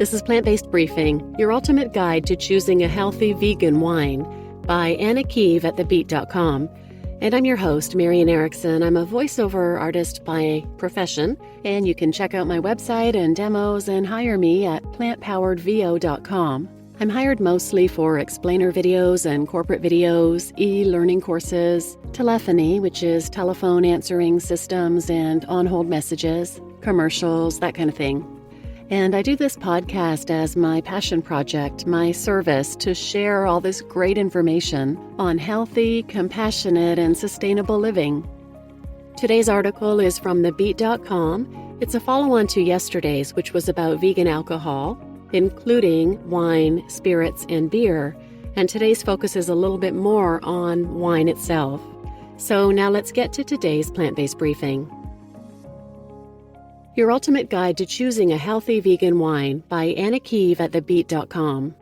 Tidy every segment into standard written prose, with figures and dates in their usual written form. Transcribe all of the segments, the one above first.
This is Plant-Based Briefing, your ultimate guide to choosing a healthy vegan wine, by Keeve at thebeet.com. And I'm your host, Marian Erickson. I'm a voiceover artist by profession, and you can check out my website and demos and hire me at plantpoweredvo.com. I'm hired mostly for explainer videos and corporate videos, e-learning courses, telephony, which is telephone answering systems and on-hold messages, commercials, that kind of thing. And I do this podcast as my passion project, my service to share all this great information on healthy, compassionate, and sustainable living. Today's article is from thebeet.com. It's a follow-on to yesterday's, which was about vegan alcohol, including wine, spirits, and beer. And today's focus is a little bit more on wine itself. So now let's get to today's plant-based briefing. Your ultimate guide to choosing a healthy vegan wine, by Keeve at thebeet.com.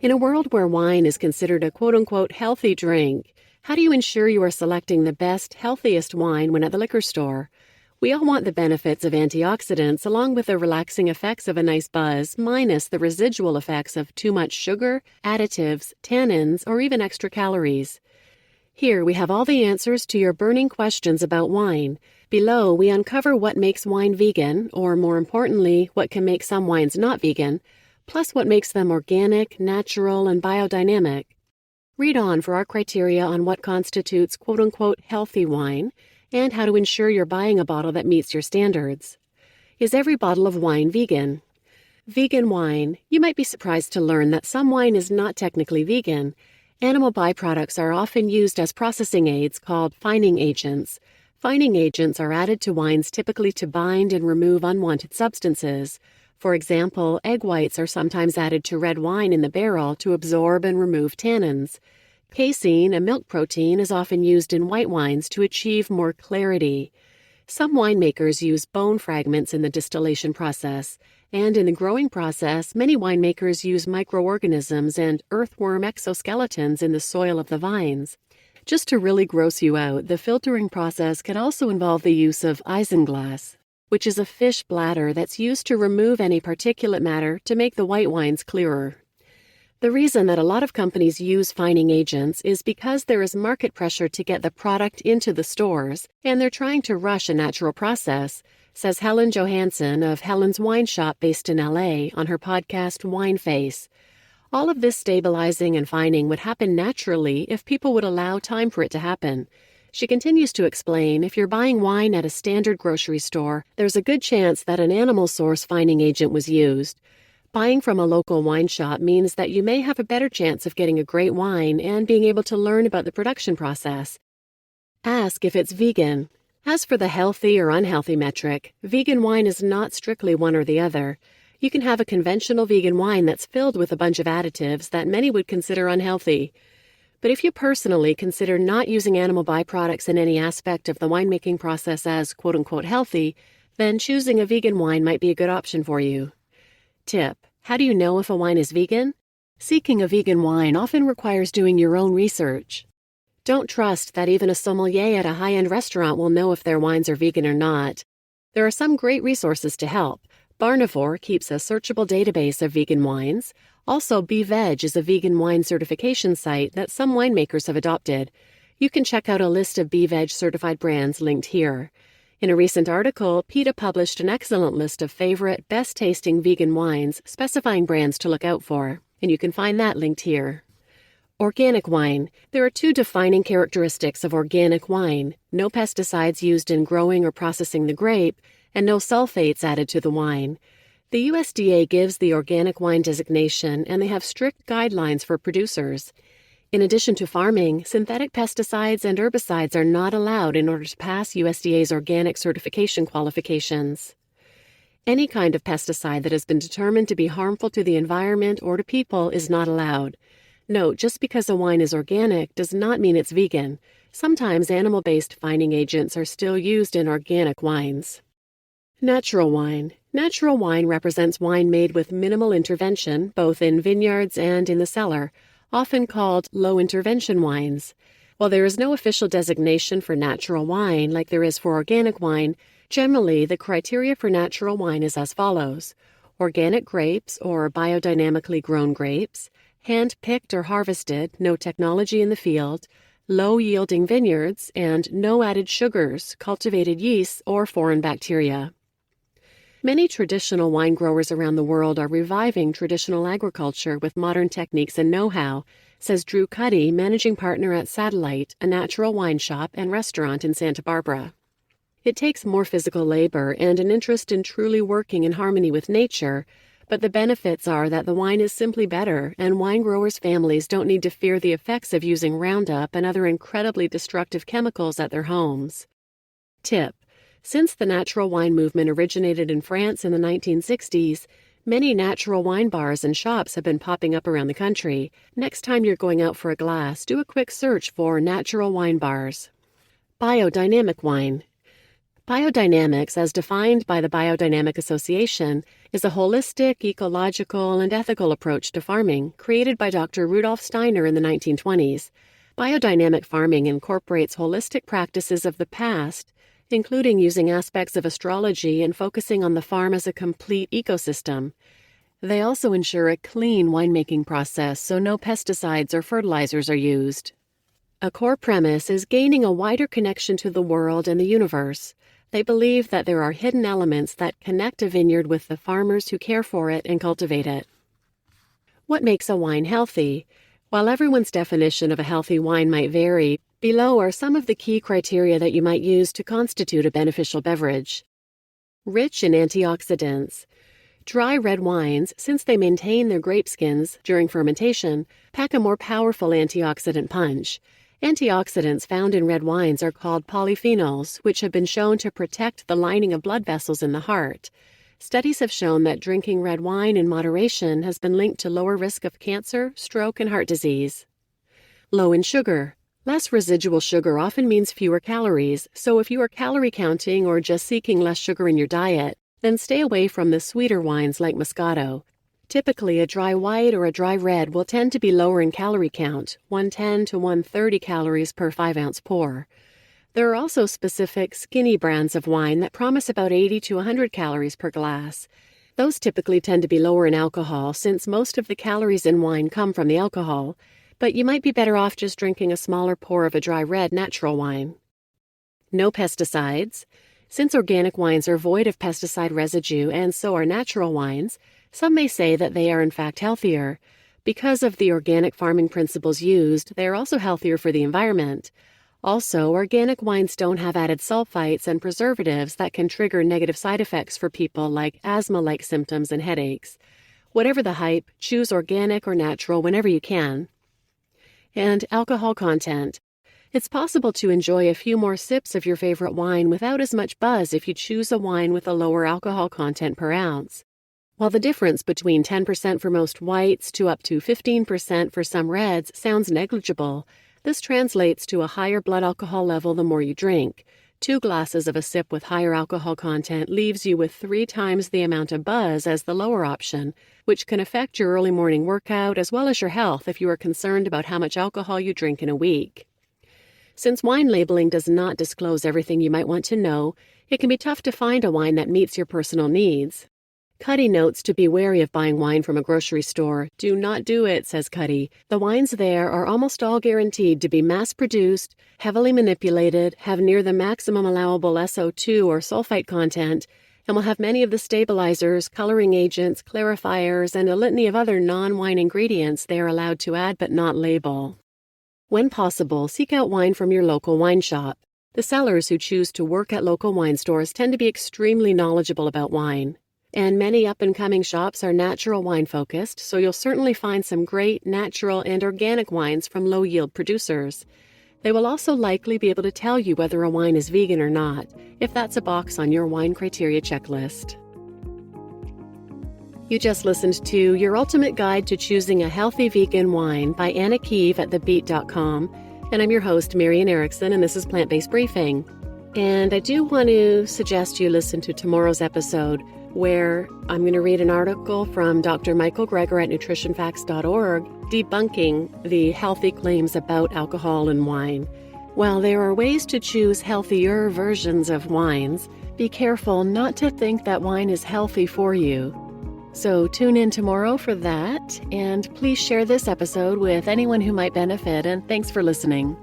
In a world where wine is considered a quote-unquote healthy drink, how do you ensure you are selecting the best, healthiest wine when at the liquor store? We all want the benefits of antioxidants along with the relaxing effects of a nice buzz, minus the residual effects of too much sugar, additives, tannins, or even extra calories. Here we have all the answers to your burning questions about wine. Below, we uncover what makes wine vegan, or more importantly, what can make some wines not vegan, plus what makes them organic, natural, and biodynamic. Read on for our criteria on what constitutes quote-unquote healthy wine, and how to ensure you're buying a bottle that meets your standards. Is every bottle of wine vegan? Vegan wine. You might be surprised to learn that some wine is not technically vegan. Animal byproducts are often used as processing aids called fining agents. Fining agents are added to wines typically to bind and remove unwanted substances. For example, egg whites are sometimes added to red wine in the barrel to absorb and remove tannins. Casein, a milk protein, is often used in white wines to achieve more clarity. Some winemakers use bone fragments in the distillation process, and in the growing process, many winemakers use microorganisms and earthworm exoskeletons in the soil of the vines. Just to really gross you out, the filtering process can also involve the use of isinglass, which is a fish bladder that's used to remove any particulate matter to make the white wines clearer. The reason that a lot of companies use fining agents is because there is market pressure to get the product into the stores, and they're trying to rush a natural process, says Helen Johansson of Helen's Wine Shop based in LA on her podcast Wine Face. All of this stabilizing and fining would happen naturally if people would allow time for it to happen. She continues to explain, if you're buying wine at a standard grocery store, there's a good chance that an animal source fining agent was used. Buying from a local wine shop means that you may have a better chance of getting a great wine and being able to learn about the production process. Ask if it's vegan. As for the healthy or unhealthy metric, vegan wine is not strictly one or the other. You can have a conventional vegan wine that's filled with a bunch of additives that many would consider unhealthy. But if you personally consider not using animal byproducts in any aspect of the winemaking process as quote-unquote healthy, then choosing a vegan wine might be a good option for you. Tip: how do you know if a wine is vegan? Seeking a vegan wine often requires doing your own research. Don't trust that even a sommelier at a high-end restaurant will know if their wines are vegan or not. There are some great resources to help. Barnivore keeps a searchable database of vegan wines. Also, beveg is a vegan wine certification site that some winemakers have adopted. You can check out a list of beveg certified brands linked here. In a recent article, PETA published an excellent list of favorite, best-tasting vegan wines, specifying brands to look out for, and you can find that linked here. Organic wine. There are two defining characteristics of organic wine: no pesticides used in growing or processing the grape, and no sulfates added to the wine. The USDA gives the organic wine designation, and they have strict guidelines for producers. In addition to farming, synthetic pesticides and herbicides are not allowed in order to pass USDA's organic certification qualifications. Any kind of pesticide that has been determined to be harmful to the environment or to people is not allowed. Note, just because a wine is organic does not mean it's vegan. Sometimes animal-based fining agents are still used in organic wines. Natural wine. Natural wine represents wine made with minimal intervention, both in vineyards and in the cellar, often called low-intervention wines. While there is no official designation for natural wine like there is for organic wine, generally the criteria for natural wine is as follows. organic grapes or biodynamically grown grapes, hand-picked or harvested, no technology in the field, low-yielding vineyards, and no added sugars, cultivated yeasts, or foreign bacteria. Many traditional wine growers around the world are reviving traditional agriculture with modern techniques and know-how, says Drew Cuddy, managing partner at Satellite, a natural wine shop and restaurant in Santa Barbara. It takes more physical labor and an interest in truly working in harmony with nature, but the benefits are that the wine is simply better, and wine growers' families don't need to fear the effects of using Roundup and other incredibly destructive chemicals at their homes. Tip: since the natural wine movement originated in France in the 1960s, many natural wine bars and shops have been popping up around the country. Next time you're going out for a glass, do a quick search for natural wine bars. Biodynamic wine. Biodynamics, as defined by the Biodynamic Association, is a holistic, ecological, and ethical approach to farming created by Dr. Rudolf Steiner in the 1920s. Biodynamic farming incorporates holistic practices of the past, including using aspects of astrology and focusing on the farm as a complete ecosystem. They also ensure a clean winemaking process so no pesticides or fertilizers are used. A core premise is gaining a wider connection to the world and the universe. They believe that there are hidden elements that connect a vineyard with the farmers who care for it and cultivate it. What makes a wine healthy? While everyone's definition of a healthy wine might vary, below are some of the key criteria that you might use to constitute a beneficial beverage. Rich in antioxidants. Dry red wines, since they maintain their grape skins during fermentation, pack a more powerful antioxidant punch. Antioxidants found in red wines are called polyphenols, which have been shown to protect the lining of blood vessels in the heart. Studies have shown that drinking red wine in moderation has been linked to lower risk of cancer, stroke, and heart disease. Low in sugar. Less residual sugar often means fewer calories, so if you are calorie counting or just seeking less sugar in your diet, then stay away from the sweeter wines like Moscato. Typically, a dry white or a dry red will tend to be lower in calorie count, 110 to 130 calories per 5-ounce pour. There are also specific skinny brands of wine that promise about 80 to 100 calories per glass. Those typically tend to be lower in alcohol since most of the calories in wine come from the alcohol, but you might be better off just drinking a smaller pour of a dry red natural wine. No pesticides. Since organic wines are void of pesticide residue and so are natural wines, some may say that they are in fact healthier. Because of the organic farming principles used, they are also healthier for the environment. Also, organic wines don't have added sulfites and preservatives that can trigger negative side effects for people like asthma-like symptoms and headaches. Whatever the hype, choose organic or natural whenever you can. And alcohol content. It's possible to enjoy a few more sips of your favorite wine without as much buzz if you choose a wine with a lower alcohol content per ounce. While the difference between 10% for most whites to up to 15% for some reds sounds negligible, this translates to a higher blood alcohol level the more you drink. 2 glasses of a sip with higher alcohol content leaves you with 3 times the amount of buzz as the lower option, which can affect your early morning workout as well as your health if you are concerned about how much alcohol you drink in a week. Since wine labeling does not disclose everything you might want to know, it can be tough to find a wine that meets your personal needs. Cuddy notes to be wary of buying wine from a grocery store. Do not do it, says Cuddy. The wines there are almost all guaranteed to be mass-produced, heavily manipulated, have near the maximum allowable SO2 or sulfite content, and will have many of the stabilizers, coloring agents, clarifiers, and a litany of other non-wine ingredients they are allowed to add but not label. When possible, seek out wine from your local wine shop. The sellers who choose to work at local wine stores tend to be extremely knowledgeable about wine. And many up-and-coming shops are natural wine-focused, so you'll certainly find some great natural and organic wines from low-yield producers. They will also likely be able to tell you whether a wine is vegan or not, if that's a box on your wine criteria checklist. You just listened to Your Ultimate Guide to Choosing a Healthy Vegan Wine by Anna Keeve at thebeet.com, and I'm your host, Marian Erickson, and this is Plant-Based Briefing. And I do want to suggest you listen to tomorrow's episode, where I'm going to read an article from Dr. Michael Greger at nutritionfacts.org debunking the healthy claims about alcohol and wine. While there are ways to choose healthier versions of wines, be careful not to think that wine is healthy for you. So tune in tomorrow for that, and please share this episode with anyone who might benefit, and thanks for listening.